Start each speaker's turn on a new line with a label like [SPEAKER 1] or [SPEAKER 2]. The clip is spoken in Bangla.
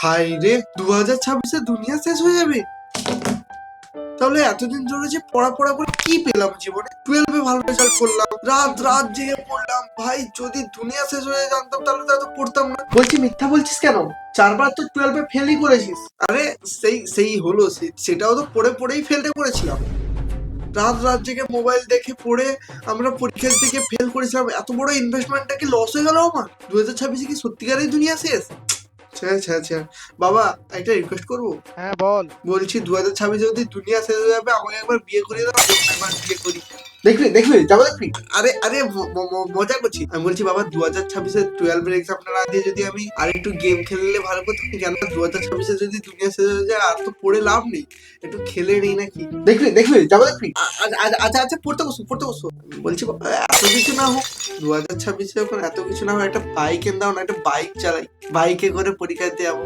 [SPEAKER 1] হাই রে, 2026-এ দুনিয়া শেষ হয়ে যাবে। তাহলে এতদিন ধরে যে পড়া করে কি পেলাম জীবনে? 12-এ ভালো রেজাল্ট করলাম, রাত রাত জেগে পড়লাম। ভাই যদি দুনিয়া শেষ হয়ে জানতাম তাহলে তো এত পড়তাম না। বলছি মিথ্যা বলছিস কেন? 4 বার তো 12-এ ফেলই করেছিস। আরে সেই হলো, সেটাও তো পড়েই ফেলতে করেছিলাম। রাত রাত জেগে মোবাইল দেখে পড়ে আমরা পরীক্ষার দিকে ফেল করেছিলাম। এত বড় ইনভেস্টমেন্টটা কি লস হয়ে গেল আমার? 2026-এ কি সত্যিকারের দুনিয়া শেষ? আচ্ছা বাবা, একটা রিকোয়েস্ট করবো?
[SPEAKER 2] হ্যাঁ বল।
[SPEAKER 1] বলছি 2026-এ যদি দুনিয়া শেষ হয়ে যাবে, আমাকে একবার বিয়ে করিয়ে দাও। একবার বিয়ে করি। দেখবি যাবো দেখবি। আরে মজা করছি। আমি বলছি বাবা, 2026-এ 12-এর এক্সামটা না দিয়ে যদি আমি আর একটু গেম খেললে ভালো করতাম। কেন 2026-এ যদি দুনিয়া শেষ হয়ে যায় আর তো পড়ে লাভ নেই, একটু খেলে নেই নাকি? দেখবি যাবো দেখবি। আচ্ছা পড়তে বসো। বলছি বাবা, এত কিছু না হোক, 2026-এ যখন এত কিছু না হোক, একটা বাইক এনে দাও না, একটা বাইক চালাই, বাইকে করে পরীক্ষা দিয়ে যাবো।